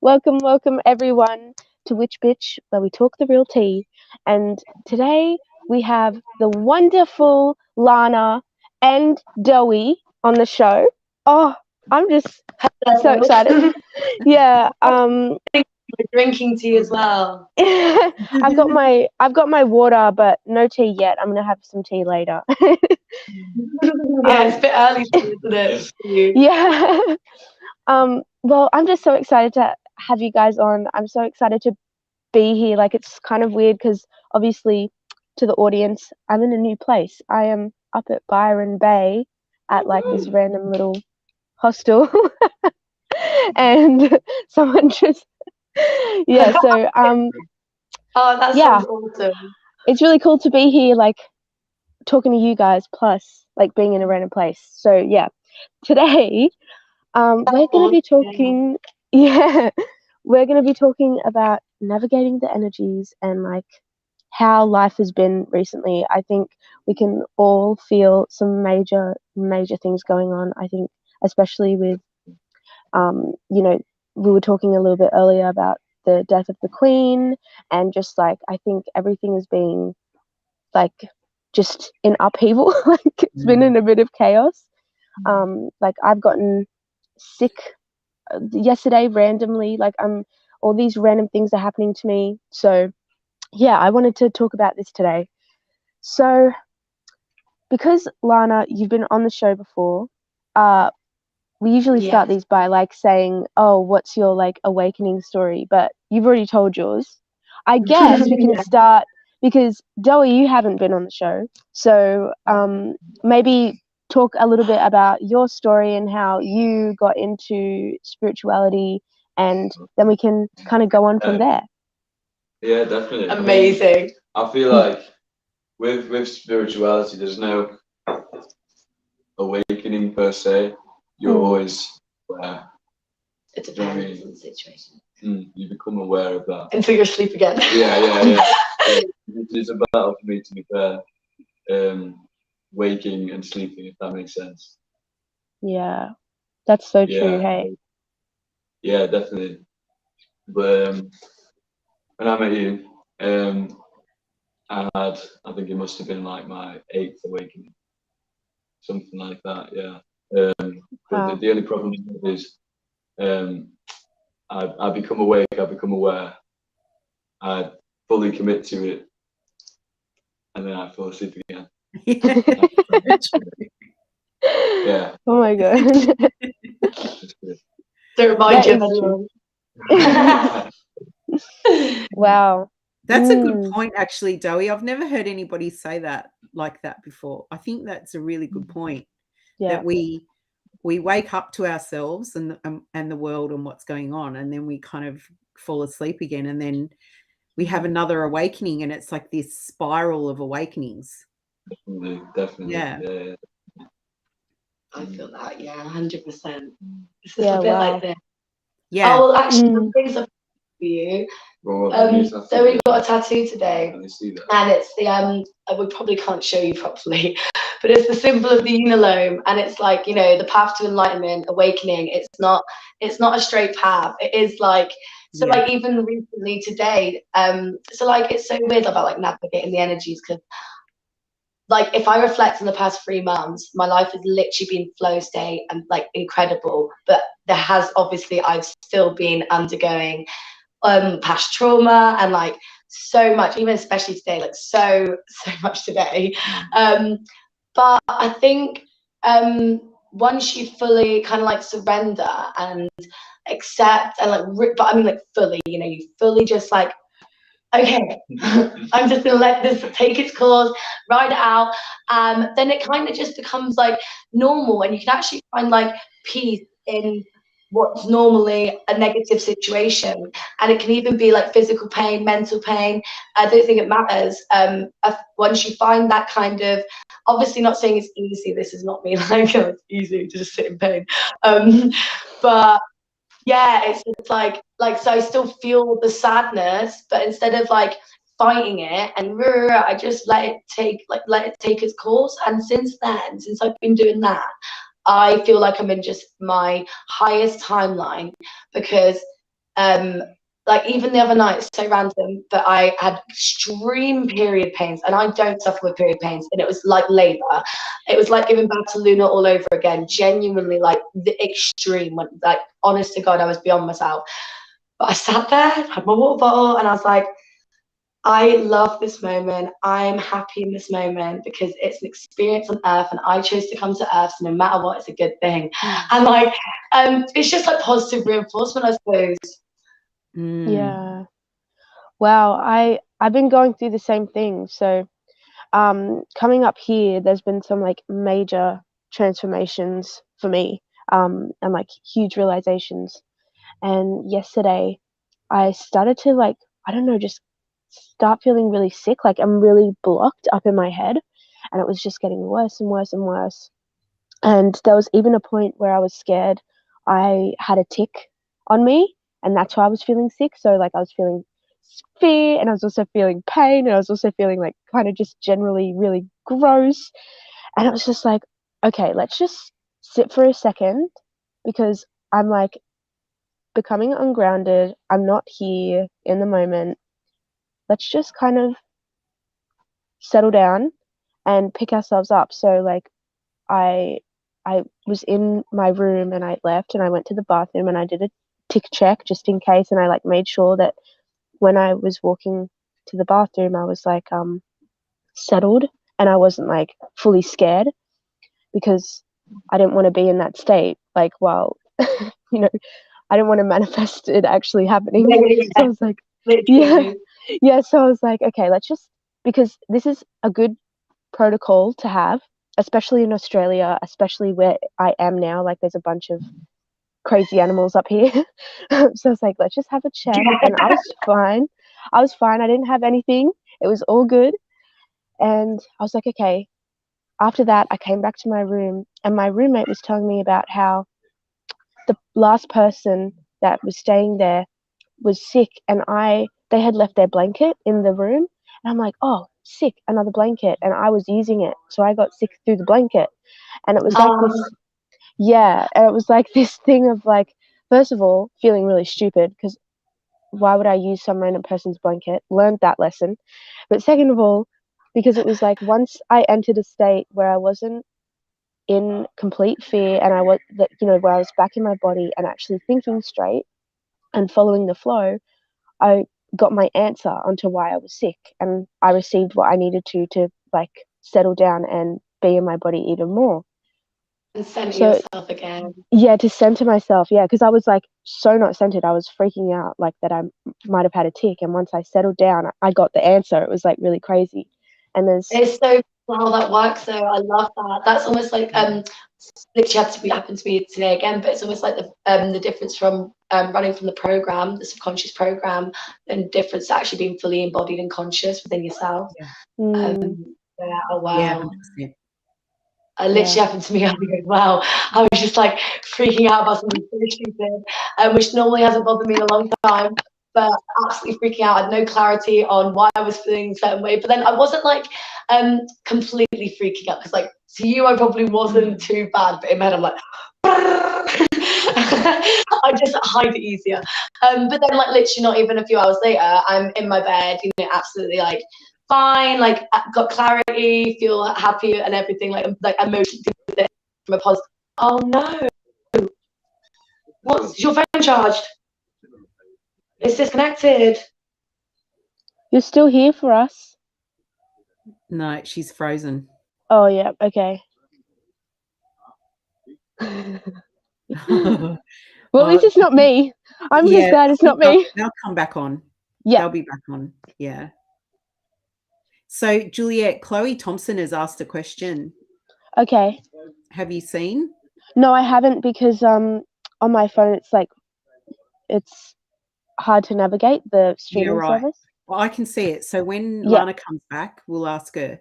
Welcome everyone to Witch Bitch, where we talk the real tea. And today we have the wonderful Lana and Dowie on the show. Oh, I'm just so excited. Yeah, We're drinking tea as well. I've got my water, but no tea yet. I'm gonna have some tea later. Yeah, it's a bit early, isn't it? For you? Yeah. Well, I'm just so excited to have you guys on. I'm so excited to be here. Like, it's kind of weird because obviously, to the audience, I'm in a new place. I am up at Byron Bay at like this random little hostel, and someone just yeah. So Oh, that yeah, sounds awesome. it's really cool to be here. Like talking to you guys, plus like being in a random place. So yeah, today we're gonna be talking. Yeah, we're going to be talking about navigating the energies and like how life has been recently. I think we can all feel some major things going on. I think especially with you know, we were talking a little bit earlier about the death of the queen, and just like I think everything is being like just in upheaval. Like it's been in a bit of chaos. Like I've gotten sick yesterday randomly. Like all these random things are happening to me. So yeah, I wanted to talk about this today. So because Lana, you've been on the show before, uh we usually start Yes. these by like saying, oh, what's your like awakening story? But you've already told yours. I guess we can start because Dowie, you haven't been on the show. So maybe talk a little bit about your story and how you got into spirituality, and then we can kind of go on from there. Yeah, definitely. Amazing. I feel like with spirituality, there's no awakening per se. You're always aware. It depends on the situation. You become aware of that. Until you're asleep again. Yeah. It's a battle for me, to be fair. Waking and sleeping, if that makes sense. Yeah, that's so true. Hey. Yeah, definitely. But when I met you, I think it must have been like my 8th awakening, something like that. Yeah. But the only problem is, I become awake, I become aware, I fully commit to it, and then I fall asleep again. Yeah. Oh my god. To remind you of everyone. Wow. That's a good point, actually, Dowie. I've never heard anybody say that like that before. I think that's a really good point. Yeah. That we wake up to ourselves and the world and what's going on, and then we kind of fall asleep again, and then we have another awakening, and it's like this spiral of awakenings. Definitely. Yeah. I feel that. Yeah, 100%. It's Yeah, a bit wow. like this. Yeah. Oh, well, actually, that brings up for you. So we got a tattoo today, and it's the we probably can't show you properly, but it's the symbol of the unalome, and it's like, you know, the path to enlightenment, awakening. It's not a straight path. It is like, so like even recently today, so like it's so weird about like navigating the energies, because like if I reflect on the past 3 months, my life has literally been flow state and like incredible, but there has obviously, I've still been undergoing past trauma and like so much, even especially today, like so much today. But I think once you fully kind of like surrender and accept and like but I mean like fully, you know, you fully just like, okay, I'm just gonna let this take its course, ride it out. Then it kind of just becomes like normal, and you can actually find like peace in what's normally a negative situation. And it can even be like physical pain, mental pain. I don't think it matters. Once you find that kind of, obviously not saying it's easy, this is not me like, oh, it's easy to just sit in pain. But yeah, it's like so I still feel the sadness, but instead of like fighting it and I just let it take its course. And since I've been doing that, I feel like I'm in just my highest timeline, because like even the other night, it's so random, but I had extreme period pains, and I don't suffer with period pains, and it was like labor. It was like giving birth to Luna all over again. Genuinely, like the extreme. When, like, honest to God, I was beyond myself. But I sat there, had my water bottle, and I was like, I love this moment. I'm happy in this moment because it's an experience on earth, and I chose to come to earth, so no matter what, it's a good thing. And like, it's just like positive reinforcement, I suppose. Yeah. Wow. I've been going through the same thing. So coming up here, there's been some like major transformations for me, and like huge realizations. And yesterday I started to like, I don't know, just start feeling really sick. Like I'm really blocked up in my head, and it was just getting worse and worse and worse. And there was even a point where I was scared I had a tick on me, and that's why I was feeling sick. So like I was feeling fear, and I was also feeling pain, and I was also feeling like kind of just generally really gross. And it was just like, okay, let's just sit for a second, because I'm like becoming ungrounded. I'm not here in the moment. Let's just kind of settle down and pick ourselves up. So like I I was in my room and I left and I went to the bathroom and I did a tick check just in case, and I like made sure that when I was walking to the bathroom I was like settled and I wasn't like fully scared, because I didn't want to be in that state like while you know, I didn't want to manifest it actually happening. So I was like, yeah, yeah. So I was like, okay, let's just, because this is a good protocol to have, especially in Australia, especially where I am now. Like, there's a bunch of crazy animals up here. So I was like, let's just have a check. And I was fine. I was fine. I didn't have anything. It was all good. And I was like, okay. After that, I came back to my room, and my roommate was telling me about how the last person that was staying there was sick, and they had left their blanket in the room, and I'm like, oh, sick, another blanket, and I was using it, so I got sick through the blanket. And it was like this, yeah, and it was like this thing of like, first of all, feeling really stupid, because why would I use some random person's blanket? Learned that lesson. But second of all, because it was like once I entered a state where I wasn't in complete fear, and I was that, you know, where I was back in my body and actually thinking straight and following the flow, I got my answer onto why I was sick, and I received what I needed to like settle down and be in my body even more. And center So yourself again. yeah, to center myself, yeah, because I was like so not centered. I was freaking out like that I might have had a tick, and once I settled down, I got the answer. It was like really crazy. And it's so cool how that works though. I love that. That's almost like literally happened to me today again, but it's almost like the difference from running from the program, the subconscious program, and difference to actually being fully embodied and conscious within yourself. Yeah. Yeah, oh wow. Yeah, 100%. It literally happened to me earlier as well. I was just like freaking out about something so stupid, which normally hasn't bothered me in a long time, but absolutely freaking out. I had no clarity on why I was feeling a certain way. But then I wasn't like completely freaking out, because like to you I probably wasn't too bad, but in my head I'm like I just hide it easier. But then like literally not even a few hours later, I'm in my bed, you know, absolutely like fine, like got clarity, feel happy and everything, like emotionally from a positive. Oh no, what's your phone charged? It's disconnected. you're still here for us? No, she's frozen. Oh yeah, okay. Well, at least it's not me. I'm just glad it's not me. They'll come back on. Yeah. They'll be back on. Yeah. So, Juliet, Chloe Thompson has asked a question. Okay. Have you seen? No, I haven't, because on my phone it's hard to navigate the streaming service. Well, I can see it. So when Lana comes back, we'll ask her.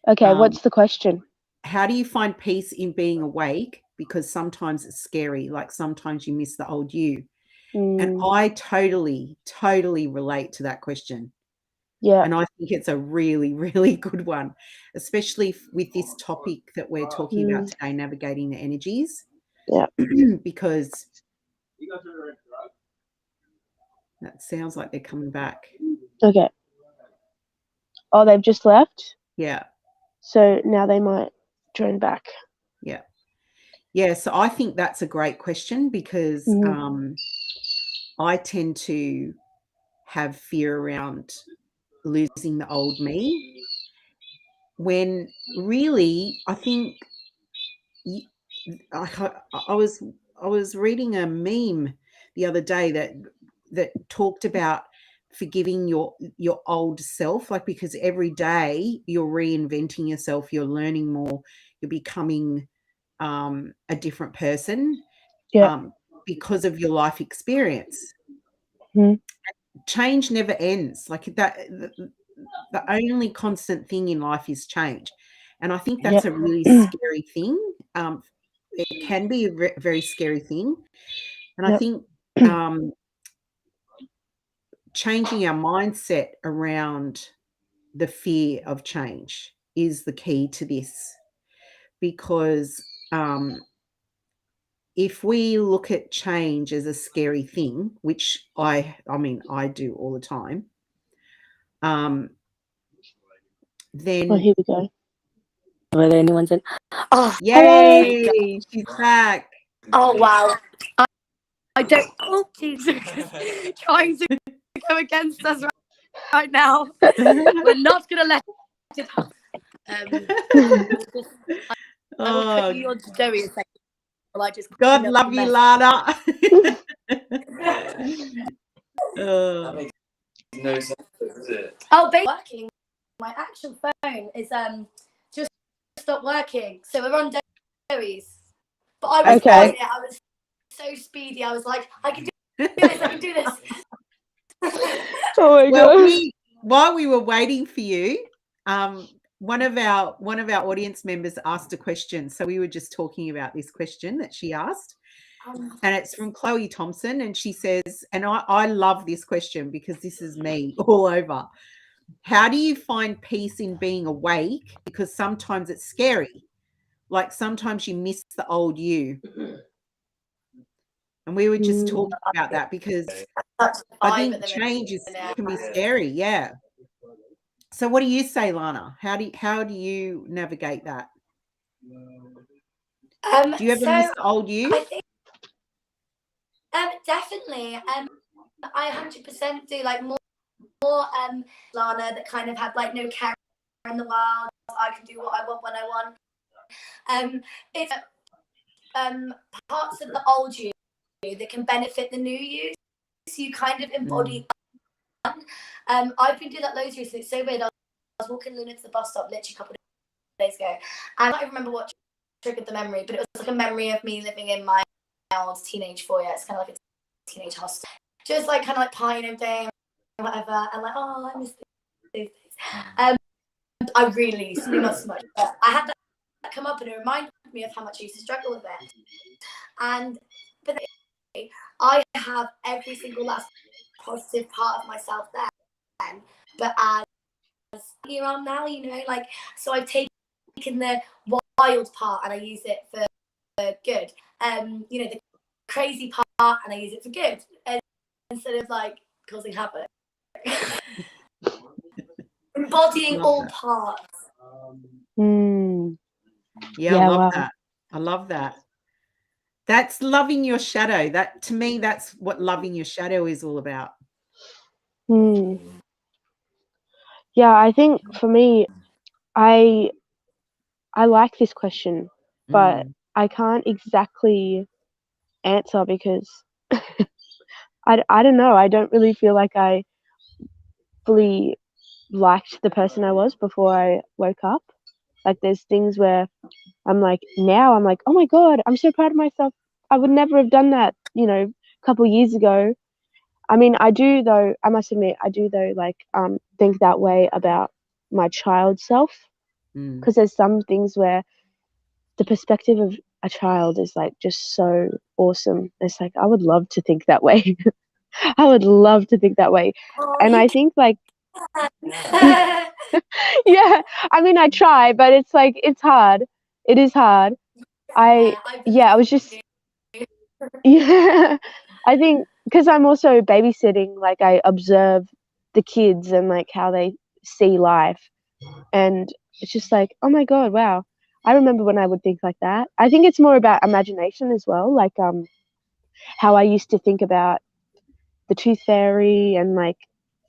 Okay, what's the question? How do you find peace in being awake? Because sometimes it's scary. Like sometimes you miss the old you. And I totally, totally relate to that question. Yeah. And I think it's a really, really good one, especially with this topic that we're talking about today, navigating the energies. Yeah. Because That sounds like they're coming back. Okay. Oh, they've just left. Yeah. So now they might join back. Yeah. Yeah. So I think that's a great question because I tend to have fear around losing the old me, when really I think I was reading a meme the other day that talked about forgiving your old self, like, because every day you're reinventing yourself, you're learning more, you're becoming a different person because of your life experience. Change never ends. Like that, the only constant thing in life is change, and I think that's a really scary thing. It can be a very scary thing, and I think changing our mindset around the fear of change is the key to this, because if we look at change as a scary thing, which I mean I do all the time, then here we go. Whether anyone's in. Oh, yay! Hello. She's back. Oh wow! I don't. Oh Jesus! Trying to go against us right now. We're not gonna let it happen. I will put you on to Joey a second. I just God love you, Lana. That makes no sense, does it? Oh, working. My actual phone is just stopped working, so we're on Joey's. But I was on it. I was so speedy. I was like, I can do this. I can do this. Oh my God. While we were waiting for you, one of our audience members asked a question. So we were just talking about this question that she asked. And it's from Chloe Thompson, and she says, and I love this question because this is me all over. How do you find peace in being awake? Because sometimes it's scary. Like sometimes you miss the old you. And we were just talking about that because I think change can be scary. Yeah. So what do you say, Lana? How do you navigate that? Do you ever miss the old you? I think, definitely. I 100% do, like more Lana that kind of had like no care in the world. I can do what I want when I want. It's parts of the old you that can benefit the new you. So you kind of embody. I've been doing that loads recently. It's so weird. I was walking Luna to the bus stop literally a couple of days ago, and I don't remember what triggered the memory, but it was like a memory of me living in my old teenage foyer. It's kind of like a teenage hostel, just like kind of like partying and day or whatever, and like, oh, I miss these days. I really, not so much, but I had that come up, and it reminded me of how much I used to struggle with it. And but I have every single last positive part of myself there, but as here on now, you know, like, so I've taken the wild part and I use it for good. You know, the crazy part and I use it for good, and instead of like causing havoc. Embodying all parts. Yeah, I love that. I love that. That's loving your shadow. That, to me, that's what loving your shadow is all about. Yeah, I think for me, I like this question, but I can't exactly answer because I don't know. I don't really feel like I fully liked the person I was before I woke up. Like there's things where I'm like, oh my God, I'm so proud of myself. I would never have done that, you know, a couple of years ago. I mean, I do though, I must admit, like think that way about my child self, because there's some things where the perspective of a child is like just so awesome. It's like I would love to think that way. I would love to think that way. And I think like yeah, I mean I try, but it's like it's hard. It is hard. I was just yeah, I think because I'm also babysitting, like I observe the kids and like how they see life, and it's just like, oh my god, wow. I remember when I would think like that. I think it's more about imagination as well, like how I used to think about the tooth fairy and like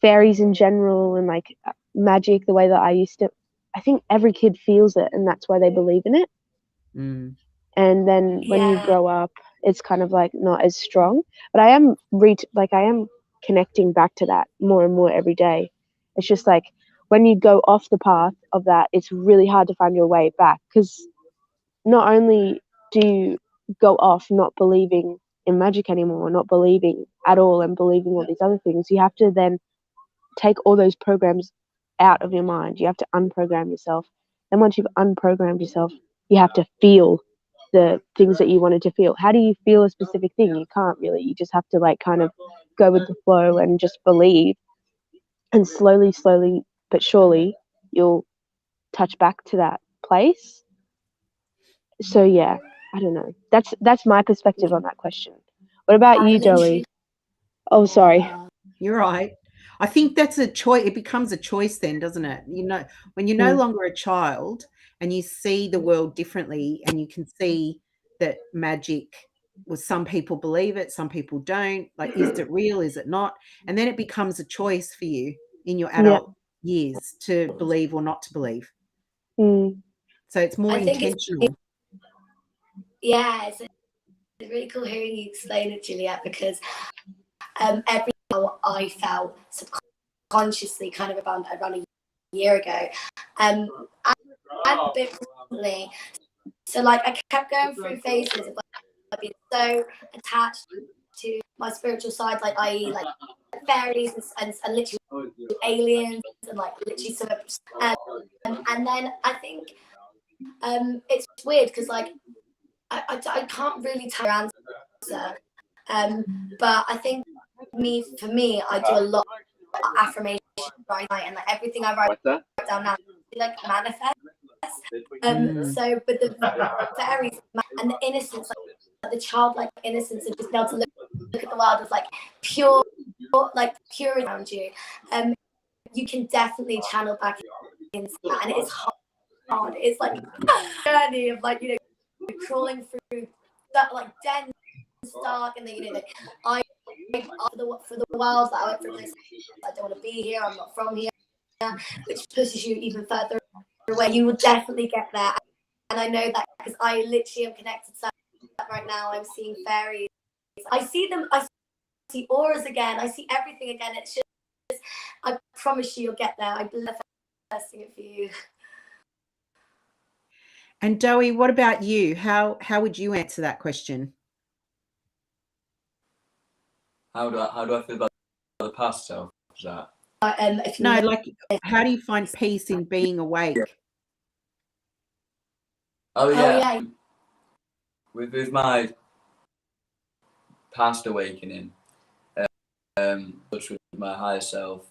fairies in general and like magic the way that I used to. I think every kid feels it, and that's why they believe in it. Mm. And then when you grow up, it's kind of like not as strong. But I am I am connecting back to that more and more every day. It's just like when you go off the path of that, it's really hard to find your way back, because not only do you go off not believing in magic anymore, not believing at all, and believing all these other things, you have to then take all those programs out of your mind. You have to unprogram yourself. And once you've unprogrammed yourself, you have to feel the things that you wanted to feel. How do you feel a specific thing? You can't really. You just have to like kind of go with the flow and just believe. And slowly, slowly but surely, you'll touch back to that place. So yeah, I don't know. That's my perspective on that question. What about you, Joey? Oh, sorry. You're right. I think that's a choice. It becomes a choice then, doesn't it? You know, when you're no longer a child and you see the world differently, and you can see that magic, well, some people believe it, some people don't. Like, is it real? Is it not? And then it becomes a choice for you in your adult years to believe or not to believe. Mm. So it's more intentional. It's really cool hearing you explain it, Juliet, because every time I felt subconsciously kind of around a year ago, and a bit recently. So like I kept going through phases of like being so attached to my spiritual side, like i.e. like fairies and literally aliens and like literally sort of and then I think it's weird because like I can't really tell your answer, but I think for me I do a lot of affirmation right, and like everything I write down now like manifest. So with the fairies and the innocence, like the childlike innocence of just being able to look at the world with like pure around you, you can definitely channel back into that, and it's hard. It's like a journey of like, you know, crawling through that like dense dark, and then you know like I for the world that I went through this. I don't want to be here. I'm not from here, which pushes you even further away. You will definitely get there, and I know that because I literally am connected to that right now. I'm seeing fairies. I see them. I see auras again. I see everything again. It's just, I promise you, you'll get there. I believe manifesting it for you. And Joey, what about you? How would you answer that question? How do I feel about the past self? Is that? Like, how do you find peace in being awake? Oh yeah. With my past awakening, touch with my higher self,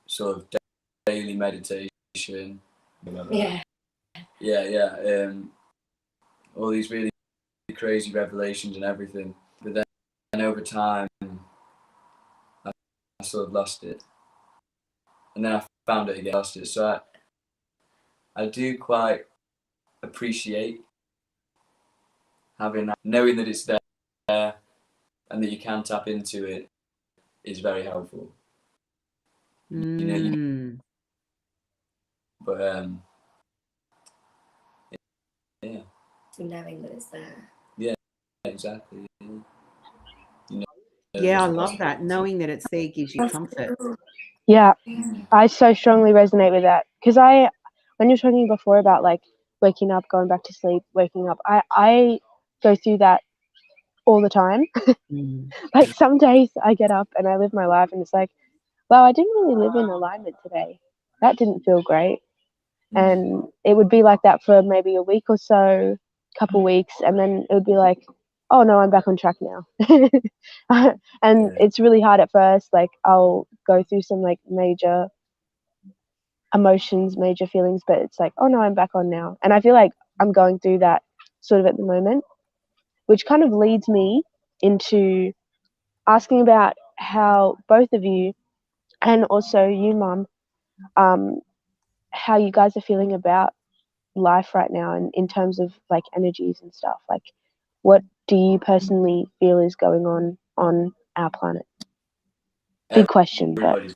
sort of daily meditation. Yeah. All these really crazy revelations and everything. But then over time, I sort of lost it, and then I found it again, lost it. So I do quite appreciate having that, knowing that it's there and that you can tap into it is very helpful. You know, but yeah. Knowing that it's there. Yeah, exactly. You know, yeah, I love that. Knowing that it's there gives you comfort. Yeah, I so strongly resonate with that, because when you're talking before about like waking up, going back to sleep, waking up, I go through that all the time. Like some days I get up and I live my life and it's like, wow, I didn't really live in alignment today. That didn't feel great. And it would be like that for maybe a week or so, couple weeks, and then it would be like, oh no, I'm back on track now. And it's really hard at first. Like I'll go through some like major emotions, major feelings, but it's like, oh no, I'm back on now. And I feel like I'm going through that sort of at the moment, which kind of leads me into asking about how both of you, and also you, Mum, how you guys are feeling about life right now, and in terms of like energies and stuff. Like, what do you personally feel is going on our planet? Big question, but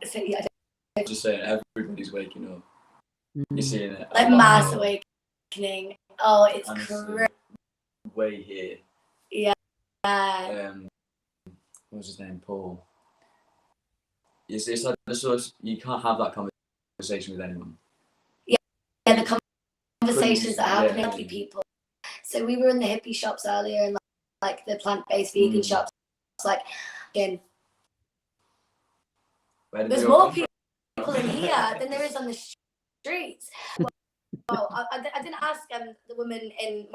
So, yeah, just saying, everybody's waking up. You're seeing it. like mass awakening. Oh, it's crazy. Way here. Yeah. What was his name? Paul. It's like the source. You can't have that conversation with anyone. Yeah, the conversations that are happening with people. So we were in the hippie shops earlier, and like the plant-based vegan shops. Like, again, there's more people in here than there is on the streets. Well, I didn't ask the woman in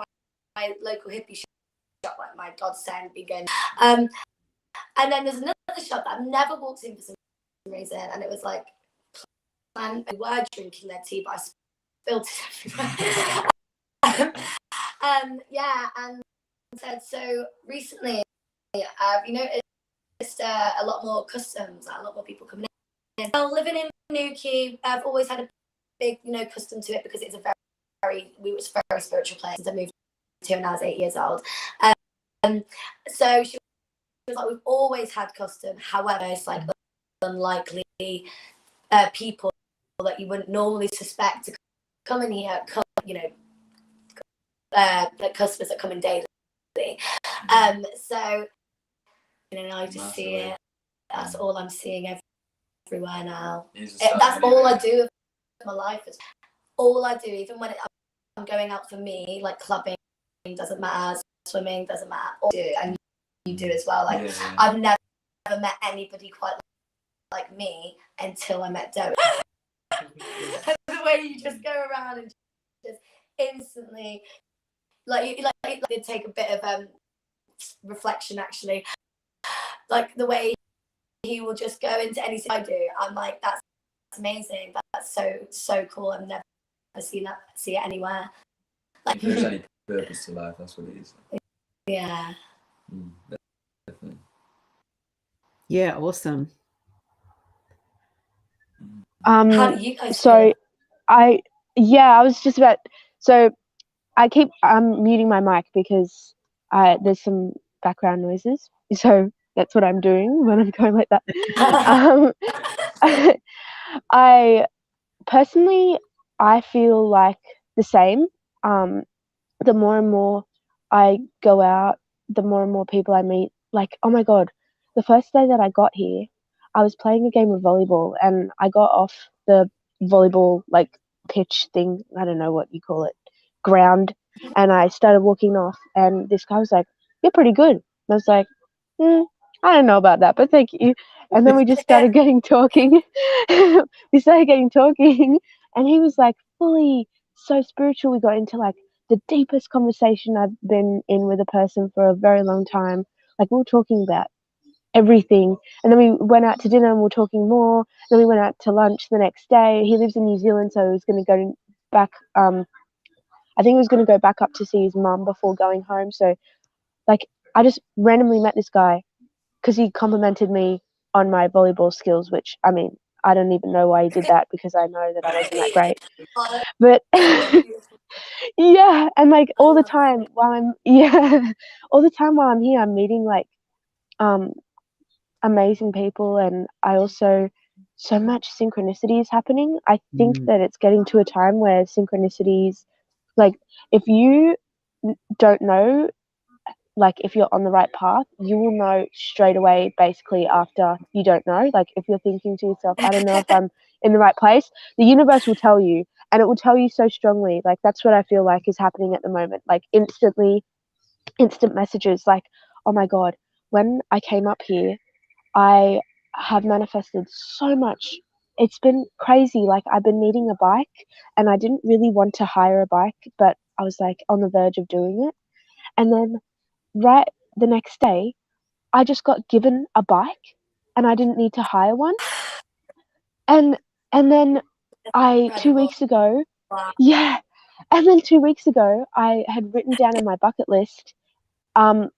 my local hippie shop, like my godsend vegan. And then there's another shop that I've never walked in for some reason, and it was like plant. We were drinking their tea, but I spilled it everywhere. Yeah, and said so recently. You noticed a lot more customs, a lot more people coming in. Well, living in Newquay, I've always had a big, custom to it because it's a it was a very spiritual place. I moved to when I was 8 years old. So she was like, we've always had custom. However, it's like unlikely people that you wouldn't normally suspect to come in here, the customers that come in daily. So, I just see it. That's all I'm seeing everywhere now. That's all I do with my life. Is all I do, even when I'm going out for me, like clubbing doesn't matter, swimming doesn't matter. All I do, and you do as well. Like I've never met anybody quite like me until I met Joe. The way you just go around and just instantly, like did take a bit of reflection actually. Like the way he will just go into anything I do, I'm like, that's amazing. That's so cool. I've never see it anywhere. Like, if there's any purpose to life, that's what it is. Yeah. Definitely. Yeah, awesome. How do you guys so feel? I was just about, so I keep muting my mic because there's some background noises, so that's what I'm doing when I'm going like that. I personally, I feel like the same. The more and more I go out, the more and more people I meet. Like, oh my god, the first day that I got here, I was playing a game of volleyball, and I got off the volleyball like pitch thing. I don't know what you call it, ground, and I started walking off, and this guy was like, "You're pretty good." And I was like, I don't know about that, but thank you. And then we just started getting talking. We started getting talking, and he was like fully so spiritual. We got into like the deepest conversation I've been in with a person for a very long time. Like, we were talking about everything, and then we went out to dinner and we were talking more. Then we went out to lunch the next day. He lives in New Zealand, so he was going to go back. I think he was going to go back up to see his mum before going home. So, like, I just randomly met this guy because he complimented me on my volleyball skills, which, I mean, I don't even know why he did that because I know that I wasn't that great. But yeah, and like all the time while I'm here, I'm meeting like amazing people, and I also, so much synchronicity is happening. I think that it's getting to a time where synchronicities, like, if you don't know, like, if you're on the right path, you will know straight away, basically, after you don't know. Like, if you're thinking to yourself, I don't know if I'm in the right place, the universe will tell you, and it will tell you so strongly. Like, that's what I feel like is happening at the moment. Like, instant messages, like, oh my god, when I came up here, I have manifested so much. It's been crazy. Like, I've been needing a bike, and I didn't really want to hire a bike, but I was like on the verge of doing it. And then right the next day, I just got given a bike, and I didn't need to hire one. And then 2 weeks ago, Wow. yeah, And then 2 weeks ago, I had written down in my bucket list to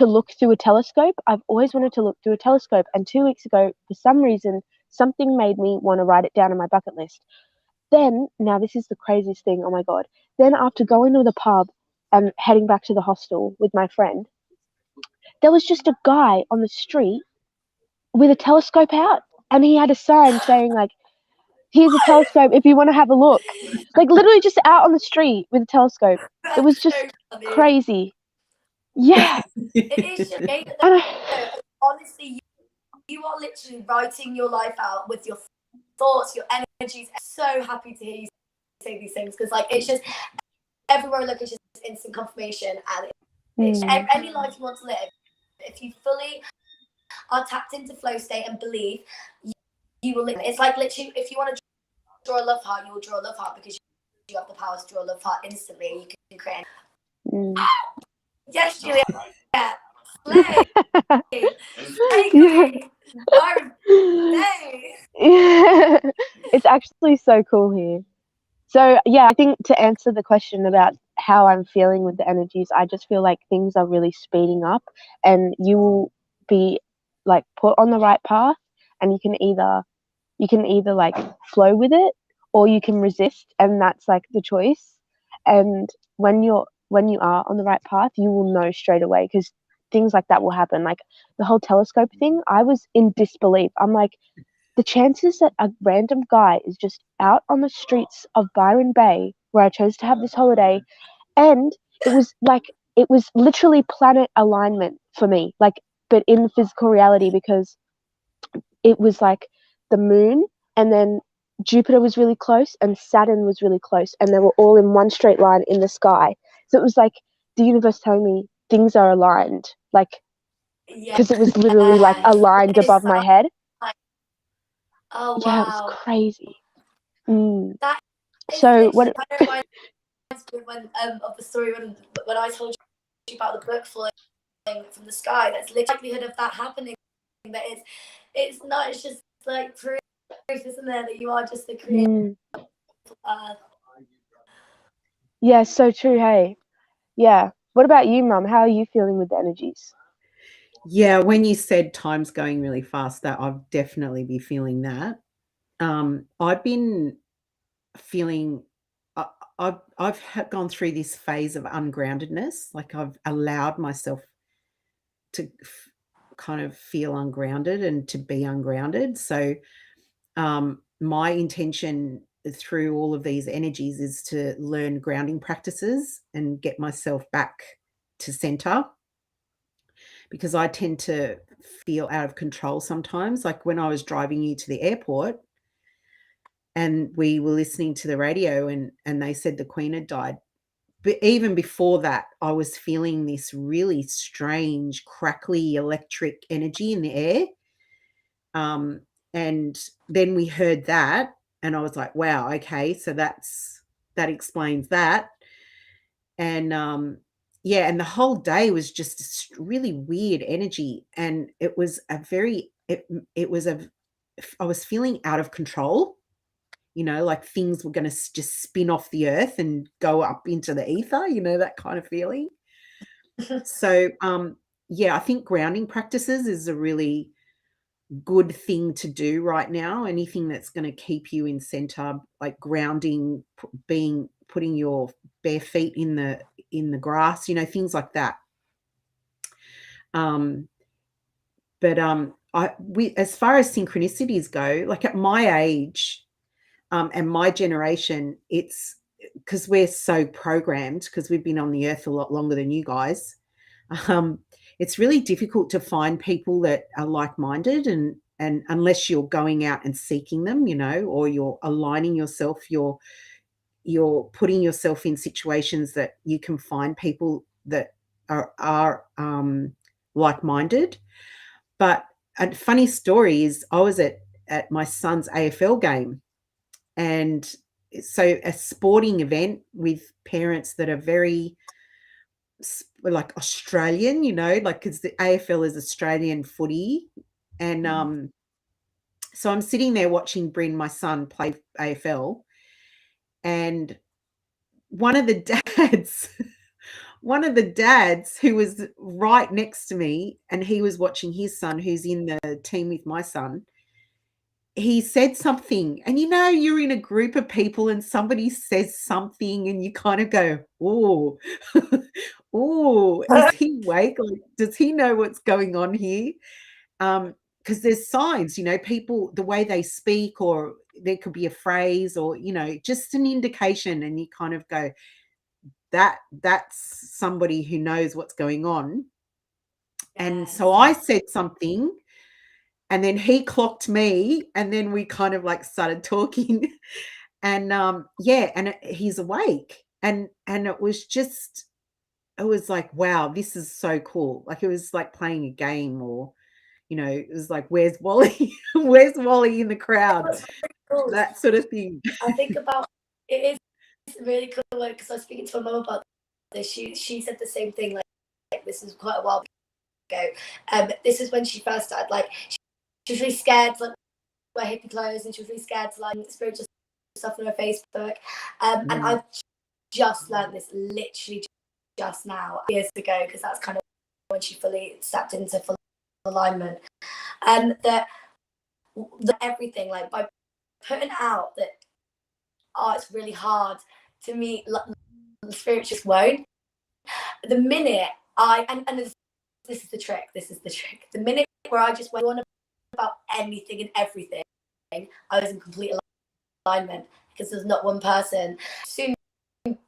look through a telescope. I've always wanted to look through a telescope. And 2 weeks ago, for some reason, something made me want to write it down in my bucket list. Then, now this is the craziest thing. Oh my God. Then, after going to the pub and heading back to the hostel with my friend, there was just a guy on the street with a telescope out. And he had a sign saying, like, here's a telescope if you want to have a look. Like, literally just out on the street with a telescope. It was just crazy. Yeah. It is great. Honestly, you are literally writing your life out with your thoughts, your energies. I'm so happy to hear you say these things, because like it's just everywhere I look, it's just instant confirmation, and it's any life you want to live. If you fully are tapped into flow state and believe, you will live. It's like literally, if you want to draw a love heart, you will draw a love heart because you have the power to draw a love heart instantly. You can create. Yes, Julia. Yeah. Slay. Slay queen. Yeah. It's actually so cool here. So yeah, I think to answer the question about how I'm feeling with the energies, I just feel like things are really speeding up, and you will be like put on the right path, and you can either like flow with it, or you can resist, and that's like the choice. And when you are on the right path, you will know straight away, because things like that will happen. Like the whole telescope thing, I was in disbelief. I'm like, the chances that a random guy is just out on the streets of Byron Bay, where I chose to have this holiday, and it was literally planet alignment for me, like, but in physical reality, because it was like the moon, and then Jupiter was really close and Saturn was really close, and they were all in one straight line in the sky. So it was like the universe telling me things are aligned, like, because it was literally like aligned above my head. Oh Yeah, it wow. was crazy. That is So what? when of the story when I told you about the book falling from the sky. That's literally the likelihood of that happening. That it's not. It's just like proof, isn't there, that you are just the creator. Yeah, so true. Hey, yeah. What about you, Mum? How are you feeling with the energies? Yeah, when you said time's going really fast, that I've definitely be feeling that. I've been feeling I've gone through this phase of ungroundedness. Like I've allowed myself to kind of feel ungrounded and to be ungrounded. So my intention through all of these energies is to learn grounding practices and get myself back to center, because I tend to feel out of control sometimes. Like when I was driving you to the airport and we were listening to the radio and they said the Queen had died. But even before that, I was feeling this really strange, crackly electric energy in the air. And then we heard that, and I was like, wow, okay, so that explains that. And yeah, and the whole day was just this really weird energy, and it was it was I was feeling out of control, like things were going to just spin off the earth and go up into the ether, that kind of feeling. So yeah, I think grounding practices is a really good thing to do right now. Anything that's going to keep you in center, like grounding, putting your bare feet in the grass, things like that. But as far as synchronicities go, like at my age and my generation, it's because we're so programmed, because we've been on the earth a lot longer than you guys. It's really difficult to find people that are like-minded, and unless you're going out and seeking them, or you're aligning yourself, you're putting yourself in situations that you can find people that are like-minded. But a funny story is I was at my son's AFL game, and so a sporting event with parents that are very like Australian, like, because the AFL is Australian footy. And so I'm sitting there watching Bryn, my son, play AFL, and one of the dads one of the dads who was right next to me, and he was watching his son who's in the team with my son, he said something, and you're in a group of people and somebody says something and you kind of go, oh, oh, is he awake? Like, does he know what's going on here? Because there's signs, people, the way they speak, or there could be a phrase, or, just an indication, and you kind of go, that's somebody who knows what's going on. And so I said something, and then he clocked me, and then we kind of like started talking. And he's awake, and it was like, wow, this is so cool. Like, it was like playing a game, or it was like, where's Wally? Where's Wally in the crowd? Cool. That sort of thing. I think about it is really cool, because I was speaking to my mum about this. She said the same thing, like this is quite a while ago. This is when she first started, like she was really scared to like wear hippie clothes, and she was really scared to like spiritual stuff on her Facebook. And I've just learned this literally just now, years ago, because that's kind of when she fully stepped into full alignment. That everything, like, by putting out that, it's really hard to meet, like, the spirit just won't. The minute this is the trick. The minute where I just went on about anything and everything, I was in complete alignment, because there's not one person. Soon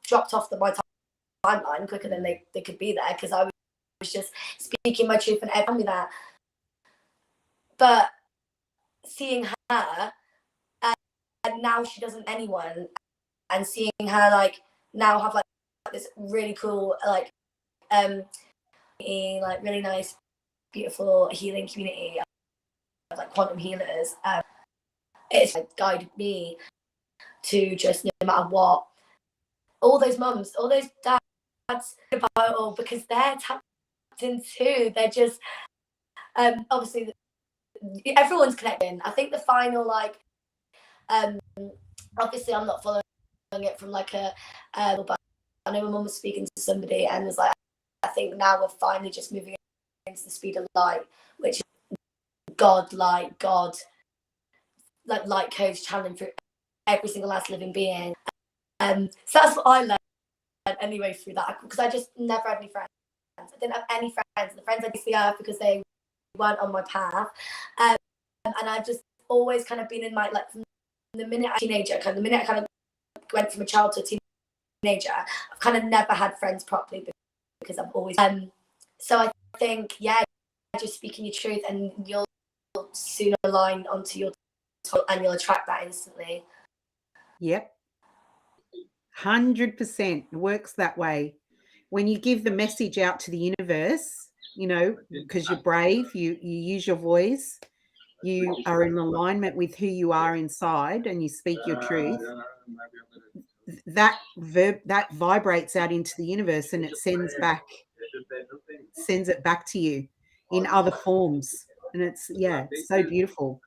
dropped off my timeline quicker than they could be there, because I was just speaking my truth and everyone me that. But seeing her, and now she doesn't anyone, and seeing her like now have like this really cool like really nice, beautiful healing community of like quantum healers. It's like guided me to just, no matter what, all those mums, all those dads, about it all, because they're tapped in too. They're just obviously everyone's connecting. I think the final, like, obviously I'm not following it from like but I know my mum was speaking to somebody and was like, I think now we're finally just moving into the speed of light, which is God, like codes channeling through every single last living being. So that's what I learned anyway through that, because I just never had any friends. I didn't have any friends. The friends I did see earth because they weren't on my path, and I've just always kind of been in my, like, from the minute I was a teenager, the minute I kind of went from a child to a teenager, I've kind of never had friends properly, because I've always so I think, yeah, just speaking your truth, and you'll soon align onto your soul, and you'll attract that instantly. Yep. 100% works that way. When you give the message out to the universe, because you're brave, you use your voice, you are in alignment with who you are inside, and you speak your truth, that vibrates out into the universe, and it sends it back to you in other forms. And it's so beautiful.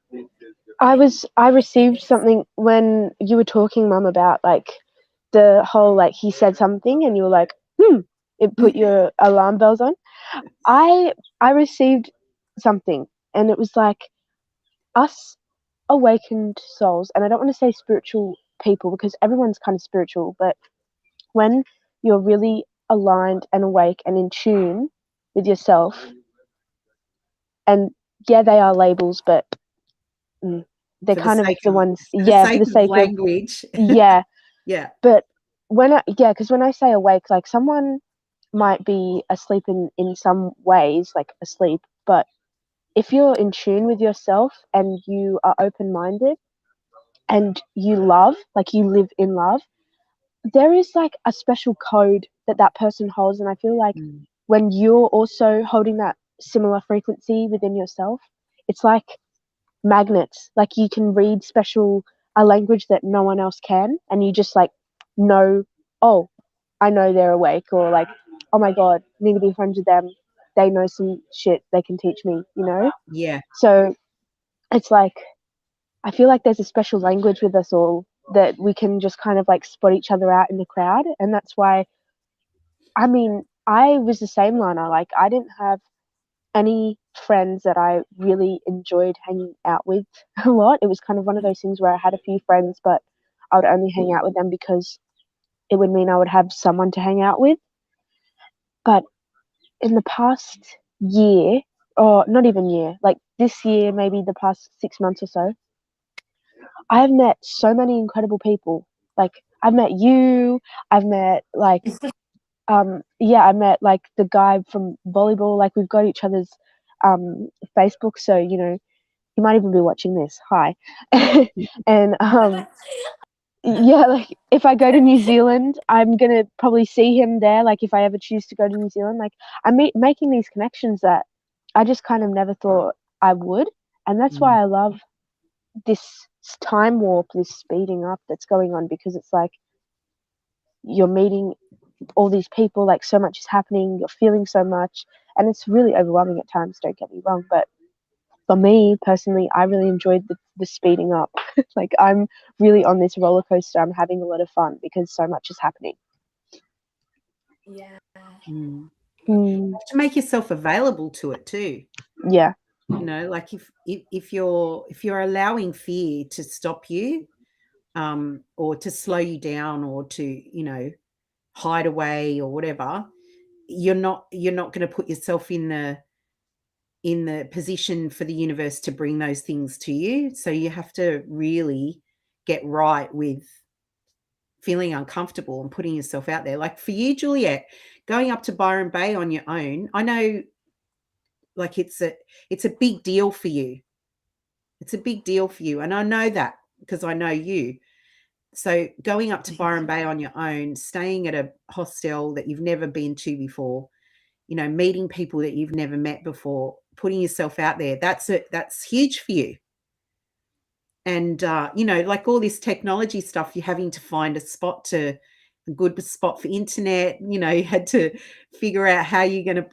I received something when you were talking, Mum, about like the whole, like, he said something and you were like, it put your alarm bells on. I received something, and it was like, us awakened souls, and I don't want to say spiritual people, because everyone's kind of spiritual, but when you're really aligned and awake and in tune with yourself, and yeah, they are labels, but they're kind of the ones, for the sake of language. Yeah. But because when I say awake, like, someone might be asleep in some ways, like asleep, but if you're in tune with yourself and you are open-minded and you love, like, you live in love, there is like a special code that person holds. And I feel like when you're also holding that similar frequency within yourself, it's like magnets. Like, you can read a language that no one else can, and you just like know, oh, I know they're awake, or like, oh my god, need to be friends with them, they know some shit, they can teach me, Yeah. So it's like, I feel like there's a special language with us all that we can just kind of like spot each other out in the crowd. And that's why, I mean, I was the same, Lana. Like, I didn't have any friends that I really enjoyed hanging out with a lot. It was kind of one of those things where I had a few friends, but I would only hang out with them because it would mean I would have someone to hang out with. But in the past year, or not even year, like this year, maybe the past 6 months or so, I've met so many incredible people. Like, I've met you, I've met like yeah, I met like the guy from volleyball. Like, we've got each other's Facebook, so you know, he might even be watching this. Hi. And yeah, like if I go to New Zealand, I'm gonna probably see him there. Like, if I ever choose to go to New Zealand, like I'm making these connections that I just kind of never thought I would, and that's why I love this time warp, this speeding up that's going on, because it's like you're meeting all these people, like so much is happening, you're feeling so much, and it's really overwhelming at times, don't get me wrong, but for me personally, I really enjoyed the speeding up. Like, I'm really on this roller coaster. I'm having a lot of fun because so much is happening. Yeah. You have to make yourself available to it too. Yeah. You know, like if you're allowing fear to stop you, or to slow you down, or to, you know, hide away or whatever, you're not going to put yourself in the position for the universe to bring those things to you. So you have to really get right with feeling uncomfortable and putting yourself out there. Like for you, Juliet, going up to Byron Bay on your own, I know, like it's a big deal for you. It's a big deal for you, and I know that because I know you. So going up to Byron Bay on your own, staying at a hostel that you've never been to before, you know, meeting people that you've never met before, putting yourself out there, that's huge for you. And, you know, like all this technology stuff, you're having to find a good spot for internet. You know, you had to figure out how you're going to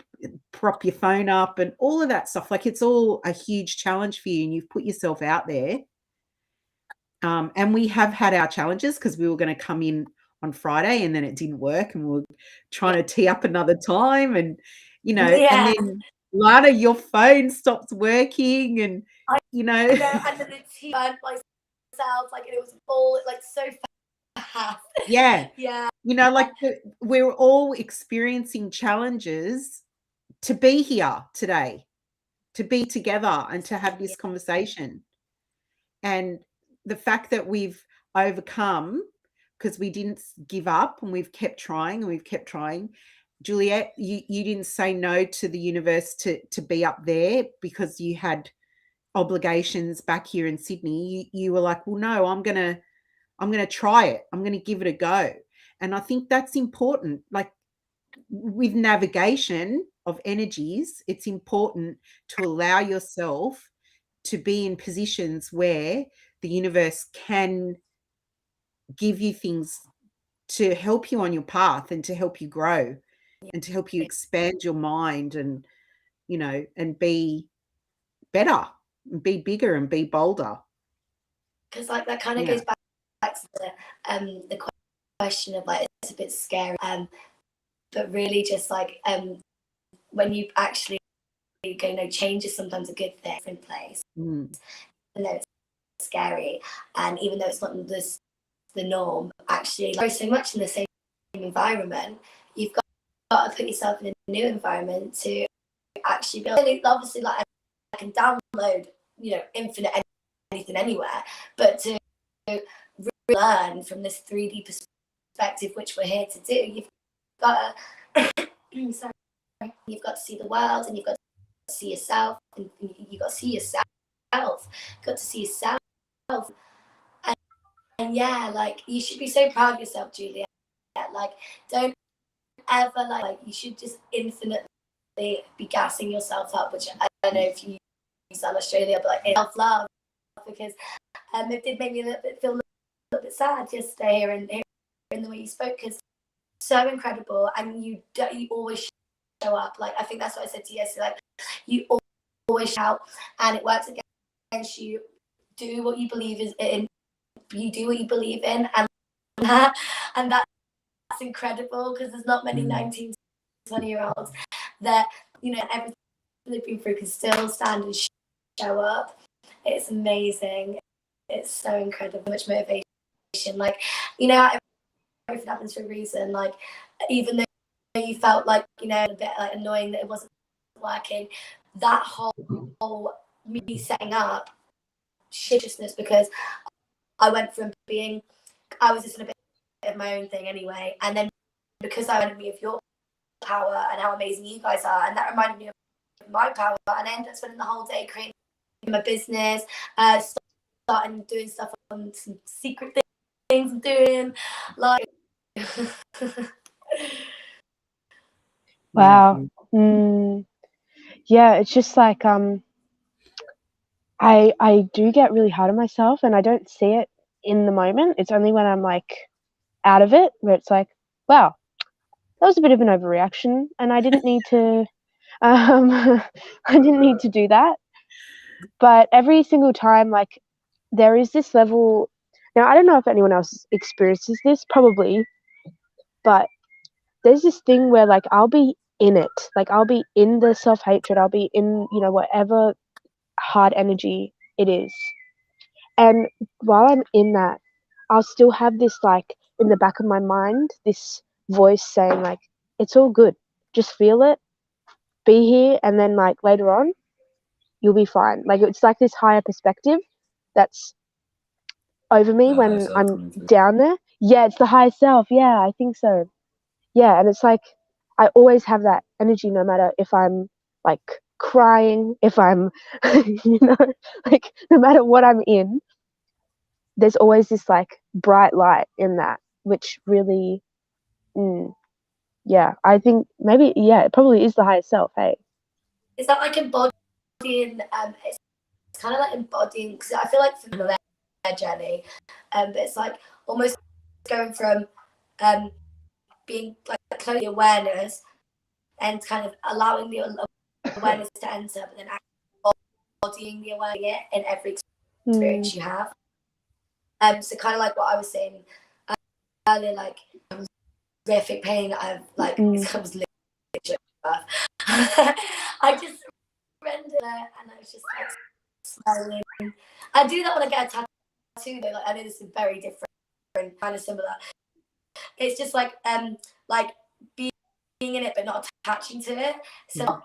prop your phone up and all of that stuff. Like, it's all a huge challenge for you, and you've put yourself out there. And we have had our challenges because we were going to come in on Friday and then it didn't work, and we were trying to tee up another time, and, you know, and then Lana, your phone stops working, and, you know. And then the tea burnt myself, like, and it was all like so fast. Yeah. Yeah. You know, like we're all experiencing challenges to be here today, to be together and to have this conversation. And the fact that we've overcome, because we didn't give up and we've kept trying and we've kept trying. Juliet, you didn't say no to the universe to be up there because you had obligations back here in Sydney. You were like, well, no, I'm gonna try it. I'm gonna give it a go. And I think that's important. Like with navigation of energies, it's important to allow yourself to be in positions where the universe can give you things to help you on your path and to help you grow and to help you expand your mind and, you know, and be better and be bigger and be bolder. Because like that kind of goes back to the question of like, it's a bit scary, but really just like when you actually go, no, change is sometimes a good thing in place. Even though it's scary, and even though it's not the norm, actually like so much in the same environment, you've got to put yourself in a new environment to actually build. Obviously, like I can download, you know, infinite anything anywhere, but to learn from this 3D perspective, which we're here to do, you've got to you've got to see the world, and you've got to see yourself, and you've got to see yourself. You've got to see yourself, and yeah, like you should be so proud of yourself, Julia. Like, don't ever like you should just infinitely be gassing yourself up, which I don't know if you use that in Australia, but like self-love, because it did make me feel a little bit sad yesterday hearing the way you spoke, because so incredible, and you always show up. Like, I think that's what I said to you yesterday, like you always shout, and it works against you. Do what you believe is in you do what you believe in, and that's incredible, because there's not many 19, 20-year-olds that, you know, everything they've been through can still stand and show up. It's amazing. It's so incredible, much motivation. Like, you know, everything happens for a reason. Like, even though you felt like, you know, a bit like annoying that it wasn't working, that whole me setting up shitiousness, because I went from being, I was just in a bit of my own thing anyway, and then because I reminded me of your power and how amazing you guys are, and that reminded me of my power, and I ended up spending the whole day creating my business, starting doing stuff on some secret things I'm doing, like. Wow. Yeah, it's just like I do get really hard on myself, and I don't see it in the moment. It's only when I'm like out of it where it's like, wow, that was a bit of an overreaction, and I didn't need to I didn't need to do that. But every single time, like, there is this level. Now, I don't know if anyone else experiences this, probably, but there's this thing where, like, I'll be in it. Like, I'll be in the self-hatred. I'll be in, you know, whatever hard energy it is. And while I'm in that, I'll still have this, like, in the back of my mind, this voice saying, like, it's all good. Just feel it, be here, and then, like, later on, you'll be fine. Like, it's like this higher perspective that's over me when I'm down there. Yeah, it's the higher self. Yeah, I think so. Yeah, and it's like I always have that energy, no matter if I'm like crying, if I'm, you know, like no matter what I'm in, there's always this like bright light in that, which really, yeah, I think maybe, yeah, it probably is the higher self. Hey, Is that like embodying? It's kind of like embodying, because I feel like for their journey, but it's like almost going from being like closing the awareness and kind of allowing the awareness to enter, but then embodying the awareness in every experience you have. So kind of like what I was saying earlier, like horrific pain that I've like comes literally I just surrendered it, and I was just like smiling. I do that when I get a tattoo though. Like, I know this is very different, kind of similar. It's just like being in it but not attaching to it. So not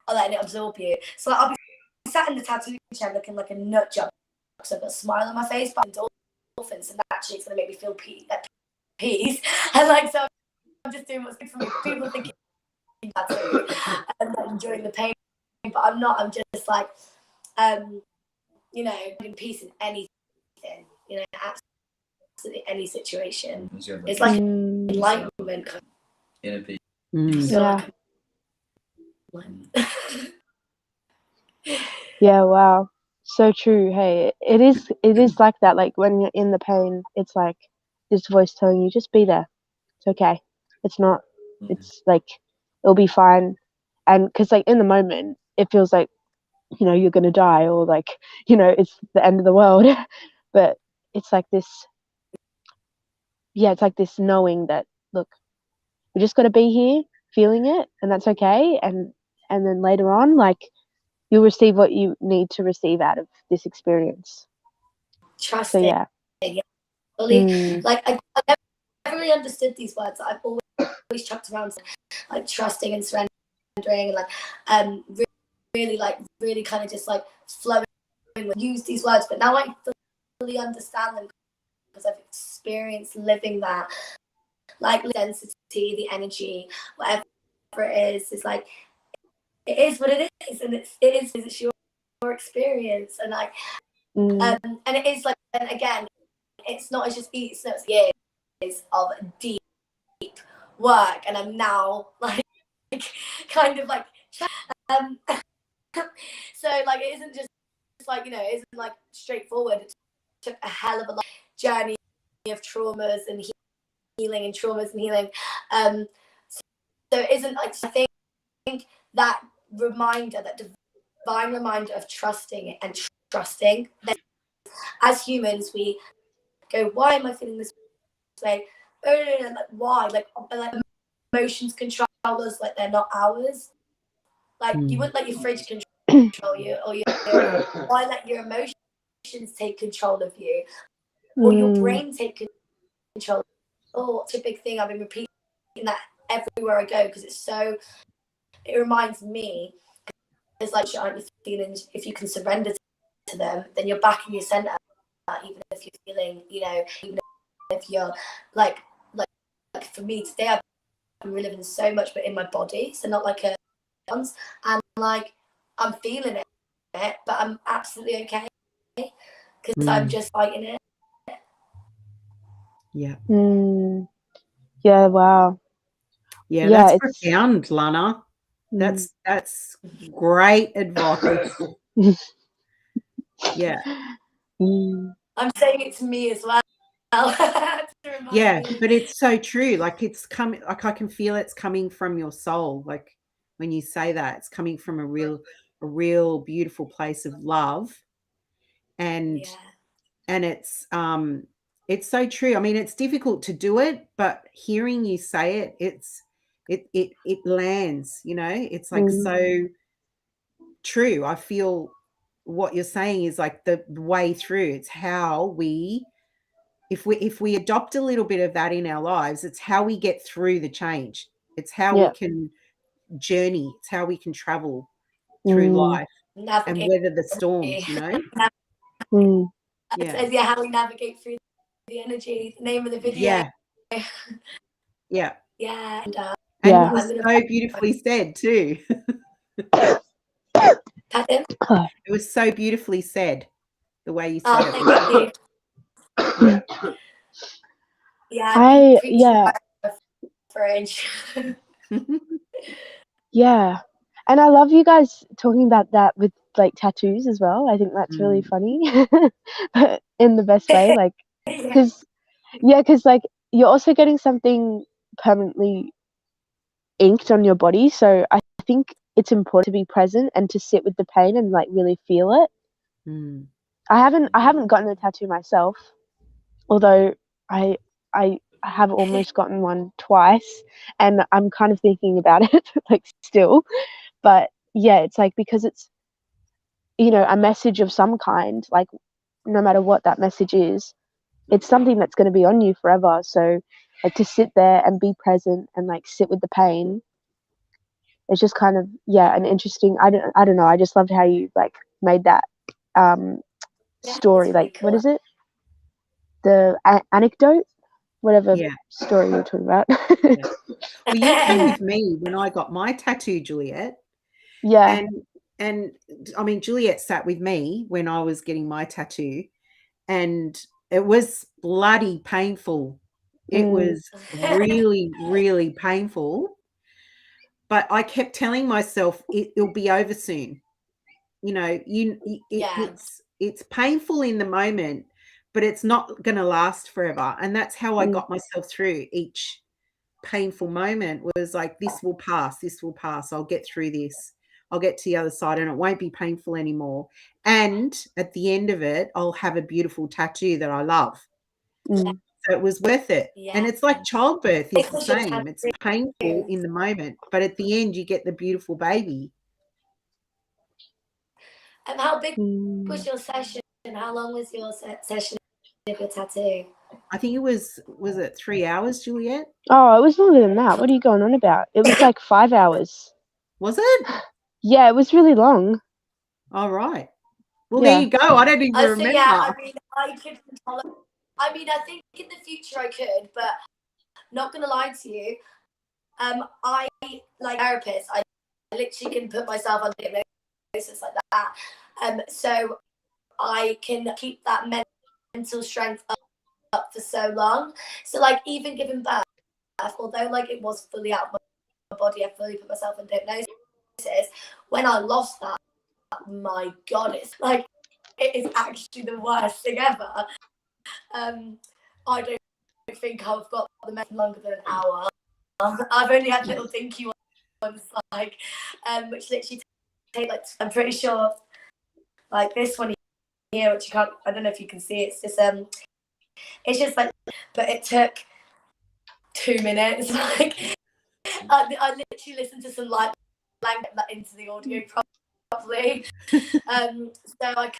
letting it absorb you. So like, I'll be sat in the tattoo chair looking like a nut job, so I've got a smile on my face, but endorphins, and actually it's gonna make me feel peace. And like, so I'm just doing what's good for me. People think tattoo and like enjoying the pain, but I'm not. I'm just like, you know, in peace in anything, you know, absolutely any situation. It's like enlightenment. Inner peace. Yeah. Yeah, wow. So true. Hey, it is like that. Like when you're in the pain, it's like this voice telling you, just be there. It's okay. It's not, it's like, it'll be fine. And because like in the moment, it feels like, you know, you're going to die, or like, you know, it's the end of the world. But it's like this, yeah, it's like this knowing that, look, we just got to be here, feeling it, and that's okay. And then later on, like, you'll receive what you need to receive out of this experience. Trusting. So, yeah. Like, I never really understood these words. I've always chucked around like trusting and surrendering, and like really kind of just like flowing with use these words. But now I fully understand them because I've experienced living that. Like the density, the energy, whatever it is like, it is what it is, and it's your experience, and like and it is like, and again, it's not just years of deep work, and I'm now like kind of like so like it isn't just like, you know, it isn't like straightforward. It took a hell of a journey of traumas and healing and traumas and healing. So it isn't like, I think that reminder, that divine reminder of trusting and trusting that as humans we go, why am I feeling this way? Oh no, like why? Like emotions control us like they're not ours. Like you wouldn't let your fridge control you, or why let your emotions take control of you, or your brain take control. Oh, it's a big thing. I've been repeating that everywhere I go because it reminds me. It's like, aren't your feelings? If you can surrender to them, then you're back in your center. Even if you're feeling, even if you're like for me today, I've been reliving so much, but in my body, so not like a and like I'm feeling it, but I'm absolutely okay because I'm just fighting it. Yeah. Yeah. Wow. Yeah, that's profound, Lanna. That's great advice. Yeah. I'm saying it to me as well. Yeah, but it's so true. Like it's coming, like I can feel it's coming from your soul. Like when you say that, it's coming from a real beautiful place of love. And it's so true. I mean, it's difficult to do it, but hearing you say it, it lands, it's like so true. I feel what you're saying is like the way through. It's how if we adopt a little bit of that in our lives, it's how we get through the change. It's how we can journey. It's how we can travel through life and weather the storms, Yeah, how we navigate through the energy. The name of the video. Yeah. And it was so beautifully said too. Pardon? It was so beautifully said, the way you said it. Thank you. Yeah, fridge. Yeah. And I love you guys talking about that with like tattoos as well. I think that's really funny, but in the best way. Like, because like you're also getting something permanently inked on your body. So I think it's important to be present and to sit with the pain and like really feel it. I haven't gotten a tattoo myself, although I have almost gotten one twice, and I'm kind of thinking about it like still. But yeah, it's like because it's a message of some kind, like no matter what that message is, it's something that's going to be on you forever. So like to sit there and be present and like sit with the pain, it's just kind of an interesting. I don't know. I just loved how you like made that story. Like what is it? The anecdote, whatever story you're talking about. Well, you came with me when I got my tattoo, Juliet. Yeah. And I mean, Juliet sat with me when I was getting my tattoo, and it was bloody painful. It was really, really painful. But I kept telling myself it'll be over soon. It's painful in the moment, but it's not going to last forever. And that's how I got myself through each painful moment. Was like, this will pass. I'll get through this. I'll get to the other side and it won't be painful anymore. And at the end of it, I'll have a beautiful tattoo that I love. So it was worth it. And it's like childbirth is the same. It's painful in the moment, but at the end you get the beautiful baby. And how big was your session? How long was your session of your tattoo? I think it was it 3 hours, Juliet? Oh, it was longer than that. What are you going on about? It was like 5 hours. Was it? Yeah, it was really long. All right. Well, there you go. I don't even remember. Yeah, I mean, I could control it. I mean, I think in the future I could, but not gonna lie to you. I like therapist. I literally can put myself on hypnosis like that. So I can keep that mental strength up for so long. So like even giving birth, although like it was fully out of my body, I fully put myself in hypnosis. When I lost that, my God, it's like it is actually the worst thing ever. I don't think I've got the medicine longer than an hour. I've only had little dinky ones, like, which literally take like, I'm pretty sure, like this one here, which you can't, I don't know if you can see, it's just It's just like, but it took 2 minutes. Like, I literally listened to some light blanket into the audio properly. So I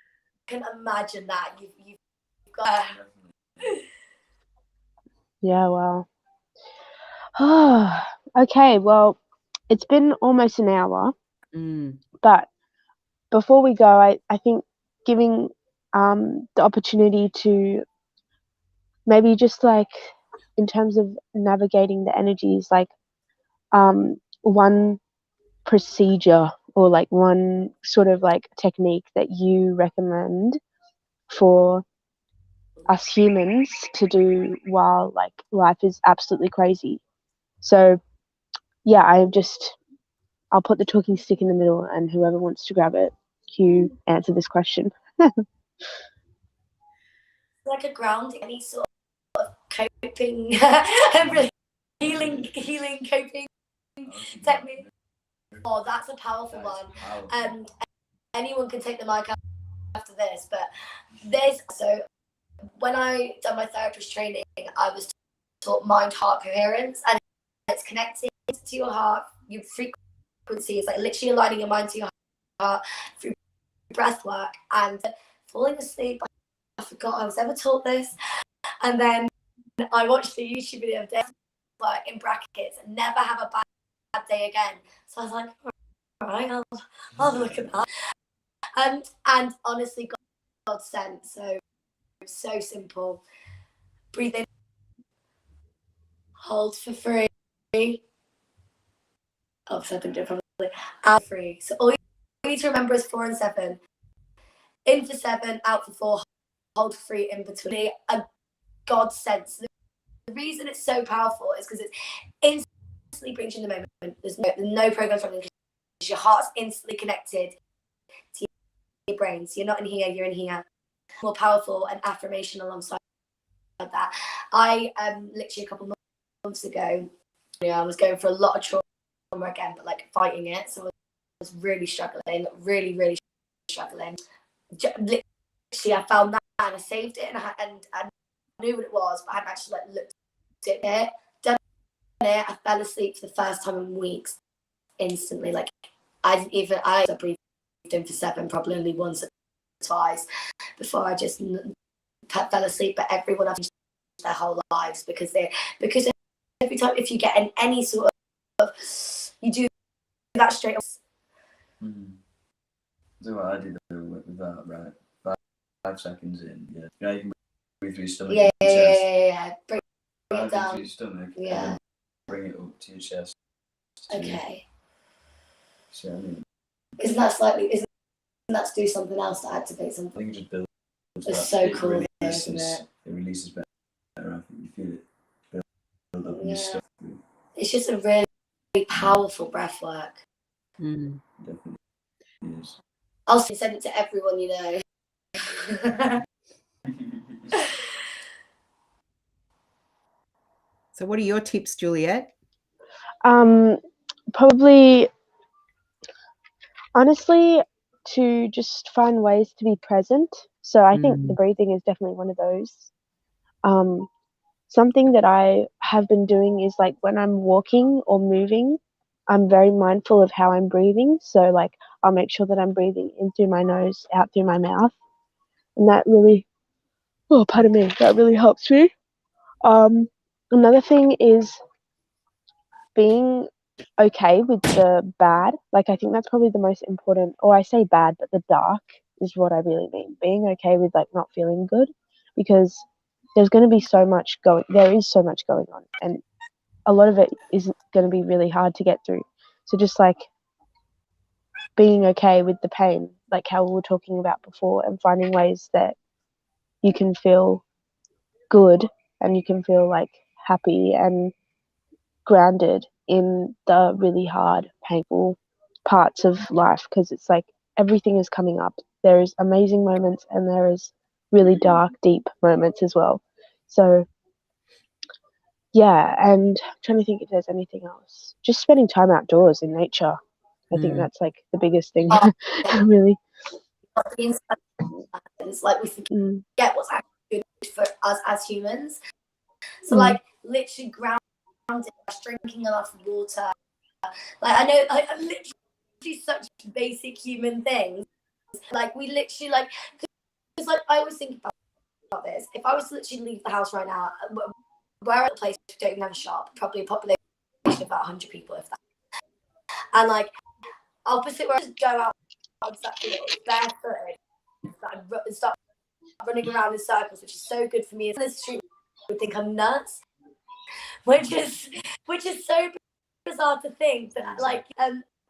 can imagine that you've got. Yeah, wow. Okay, well, it's been almost an hour, but before we go, I think giving the opportunity to maybe just like in terms of navigating the energies, like one procedure or like one sort of like technique that you recommend for us humans to do while like life is absolutely crazy. So yeah, I'll put the talking stick in the middle and whoever wants to grab it, you answer this question. Like a grounding, any sort of coping, healing coping technique. Oh, that's a powerful one. Anyone can take the mic after this, but so when I done my therapist training, I was taught mind-heart coherence, and it's connecting to your heart. Your frequency is like literally aligning your mind to your heart through breath work and falling asleep. I forgot I was ever taught this, and then I watched the YouTube video of this, like in brackets, never have a bad day again. So I was like, all right, I'll look at that. And honestly, God sent. So simple. Breathe in, hold for 3. Oh, 7 differently. Out for 3. So all you need to remember is 4 and 7. In for 7, out for 4, hold for 3 in between. A God sense. The reason it's so powerful is because it's instantly brings you in the moment. There's no programs running because your heart's instantly connected to your brain. So you're not in here, you're in here. More powerful and affirmation alongside that. I literally a couple months ago, I was going for a lot of trauma again, but like fighting it. So I was really struggling, really struggling. Literally, I found that and I saved it, and I knew what it was, but I hadn't actually like looked at it. Done it. I fell asleep for the first time in weeks, instantly. Like I breathed in for 7, probably only once or twice before I just fell asleep. But everyone I've their whole lives because every time if you get in any sort of you do that straight up. So what I did with that, right? 5 seconds in, yeah. You know, you can breathe through your stomach. Yeah. Bring it down. Through your stomach. Yeah. And then bring it up to your chest. Okay. So I mean, isn't that to do something else to activate something? I think it just builds. It's so cool, isn't it? It releases better. I think you feel it build up in your stomach. It's just a really powerful breath work. Definitely is. I'll send it to everyone you know. So what are your tips, Juliet? Probably, honestly, to just find ways to be present. So I think the breathing is definitely one of those. Something that I have been doing is like when I'm walking or moving, I'm very mindful of how I'm breathing. So like I'll make sure that I'm breathing in through my nose, out through my mouth. And that really, pardon me, that really helps me. Another thing is being okay with the bad. Like I think that's probably the most important, or I say bad, but the dark is what I really mean. Being okay with like not feeling good, because there is so much going on, and a lot of it is going to be really hard to get through. So just like being okay with the pain, like how we were talking about before, and finding ways that you can feel good and you can feel like happy and grounded in the really hard, painful parts of life, because it's like everything is coming up. There is amazing moments and there is really dark, deep moments as well. So yeah, and I'm trying to think if there's anything else. Just spending time outdoors in nature. I think that's like the biggest thing. Really. It's like we forget what's actually good for us as humans. So like literally grounding, drinking enough water. Like I know I'm literally such basic human things. Like we literally like, because like I always think about this. If I was to literally leave the house right now, we're at a place we don't even have a shop, probably a population of about 100 people, if that. And like opposite where I just go out exactly barefooted and start running around in circles, which is so good for me. In the street, would think I'm nuts, which is so bizarre to think. But like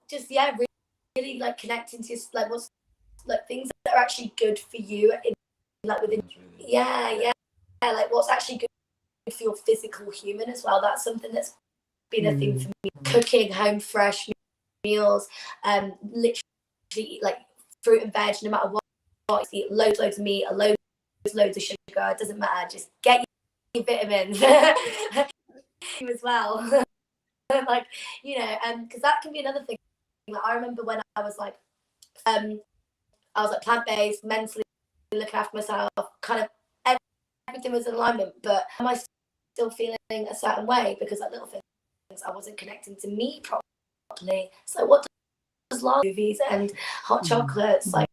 just really like connecting to like what's like things that are actually good for you in like within like what's actually good for your physical human as well. That's something that's been a thing for me. Cooking home fresh meals, literally eat like fruit and veg, no matter what. Eat loads of meat, loads of sugar. It doesn't matter. Just get your vitamins as well. Like because that can be another thing. Like, I remember when I was like plant-based, mentally looking after myself, kind of everything was in alignment. But am I still feeling a certain way because that little things I wasn't connecting to me properly? So what does love movies and hot chocolates like?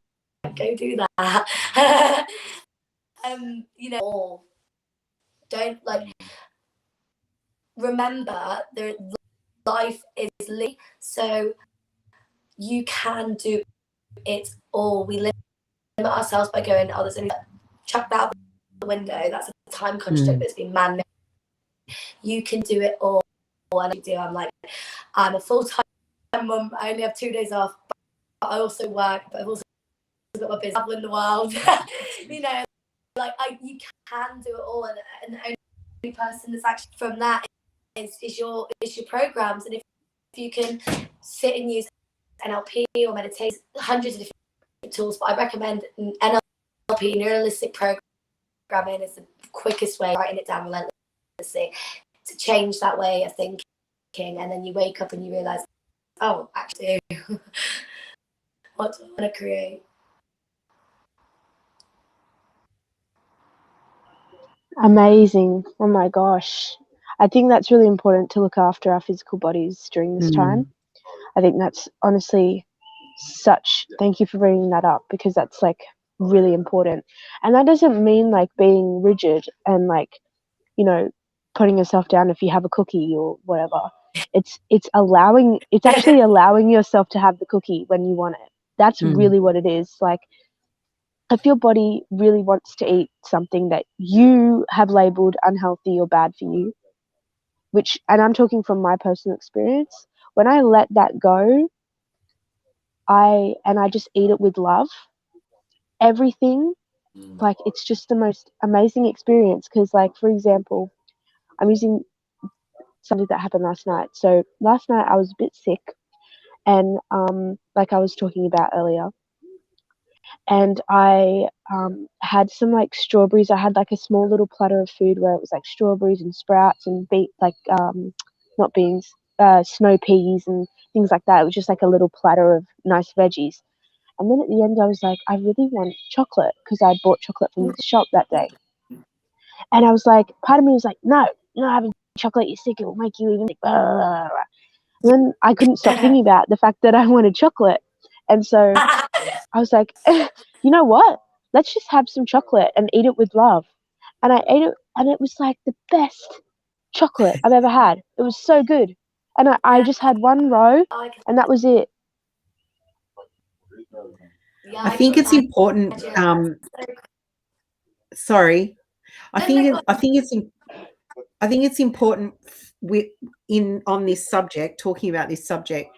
Go do that. Don't like remember the life is lived, so you can do it all. We limit ourselves by going, oh, there's only chuck that out the window. That's a time construct that's been man-made. You can do it all. And I do. I'm a full-time mum. I only have 2 days off, but I also work. But I've also got my business in the world. You can do it all, and the only person that's actually from that is your programs. And if you can sit and use NLP or meditate, hundreds of different tools, but I recommend NLP, neuro-linguistic programming, is the quickest way, writing it down relentlessly, to change that way of thinking. And then you wake up and you realize, oh, actually, what do I want to create? Amazing. Oh my gosh. I think that's really important to look after our physical bodies during this time. I think that's honestly thank you for bringing that up, because that's like really important. And that doesn't mean like being rigid and like, putting yourself down if you have a cookie or whatever. It's actually allowing yourself to have the cookie when you want it. That's really what it is. Like, if your body really wants to eat something that you have labeled unhealthy or bad for you, and I'm talking from my personal experience, when I let that go, I just eat it with love, everything, like, it's just the most amazing experience. Because, like, for example, I'm using something that happened last night. So last night I was a bit sick, and like I was talking about earlier, and I had some like strawberries. I had like a small little platter of food where it was like strawberries and sprouts and not beans, snow peas and things like that. It was just like a little platter of nice veggies. And then at the end I was like, I really want chocolate, because I bought chocolate from the shop that day. And I was like, part of me was like, no, you're not having chocolate, you're sick, it will make you even sick. Blah, blah, blah, blah. And then I couldn't stop thinking about the fact that I wanted chocolate. And so I was like, you know what? Let's just have some chocolate and eat it with love. And I ate it, and it was like the best chocolate I've ever had. It was so good. And I just had one row, and that was it. I think it's important. Sorry, I think it's important on this subject, talking about this subject.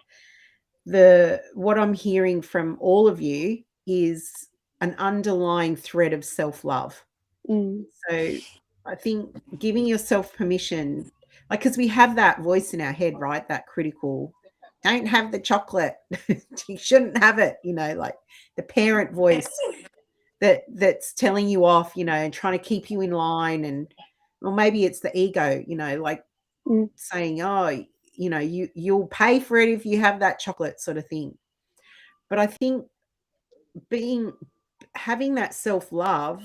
What I'm hearing from all of you is an underlying thread of self-love. So I think giving yourself permission, like, because we have that voice in our head, right? That critical, don't have the chocolate. You shouldn't have it, like the parent voice that's telling you off, and trying to keep you in line. Or maybe it's the ego, like saying, oh, you'll pay for it if you have that chocolate, sort of thing. But I think having that self-love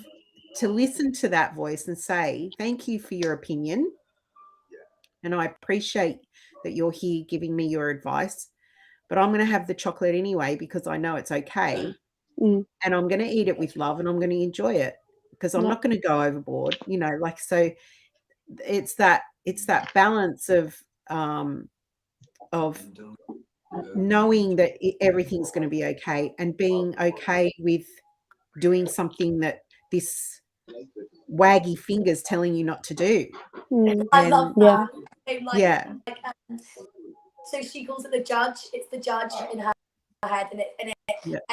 to listen to that voice and say, thank you for your opinion. And I appreciate that you're here giving me your advice, but I'm going to have the chocolate anyway because I know it's okay. Mm. And I'm going to eat it with love and I'm going to enjoy it because I'm not going to go overboard, you know, like, so it's that balance of knowing that everything's going to be okay and being okay with doing something that this waggy finger's telling you not to do. Mm. I love that. Yeah. So she calls it the judge. It's the judge in her head, and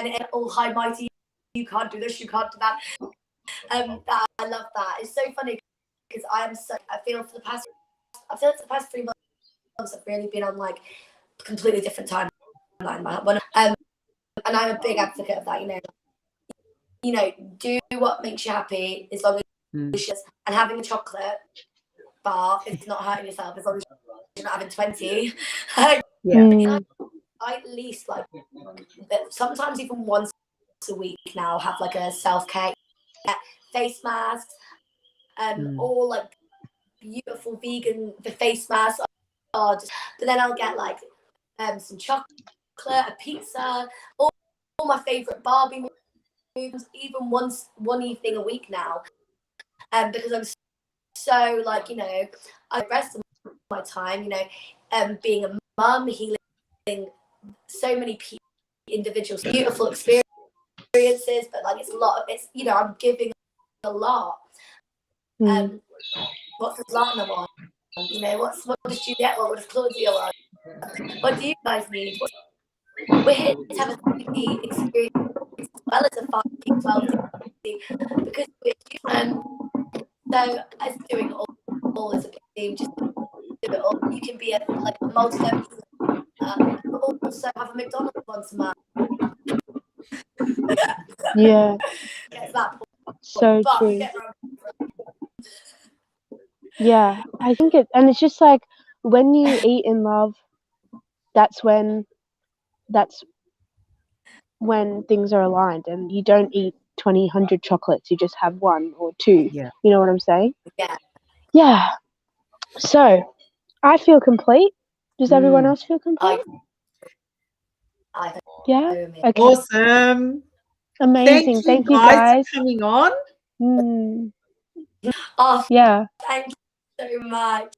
it all high mighty. You can't do this. You can't do that. I love that. It's so funny because I feel for the past 3 months I've really been on like a completely different timeline. And I'm a big advocate of that. You know, do what makes you happy as long as and having a chocolate bar is not hurting yourself as long as you're not having 20. I at least like sometimes even once a week now have like a self-care face mask or like beautiful vegan face masks but then I'll get like some chocolate, a pizza, all my favorite Barbie movies, even one evening a week now, because I'm so like, you know, I rest of my time, you know, being a mum, healing so many individuals, beautiful experiences, but like it's you know, I'm giving a lot. What does Lana want? You know, what does Juliet want? What does Claudia want? What do you guys need? We're here to have a 3D experience as well as a 5D, 12D, because we're human. So as doing it all as a big team, just do it all. You can be a multi-dimensional, but also have a McDonald's once a month. Yeah. Get that point. So true. Yeah, I think it's just like when you eat in love, that's when things are aligned and you don't eat 100 chocolates, you just have one or two. Yeah. You know what I'm saying? Yeah. Yeah. So I feel complete. Does everyone else feel complete? Yeah. Okay. Awesome. Amazing. Thank you guys for coming on. Oh, yeah. Thank you so much.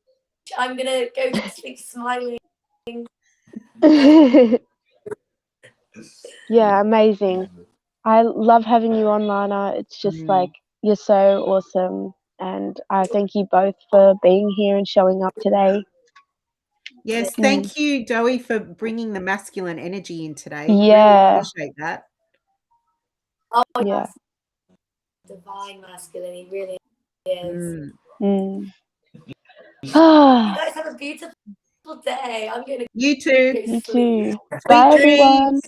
I'm gonna go to sleep smiling. Yeah, amazing. I love having you on, Lana. It's just like you're so awesome, and I thank you both for being here and showing up today. Yes, thank you, Joey, for bringing the masculine energy in today. Yeah. Really appreciate that. Oh, yeah. Divine masculine, he really is. You guys have a beautiful day. I'm gonna You too. You too. Bye, everyone.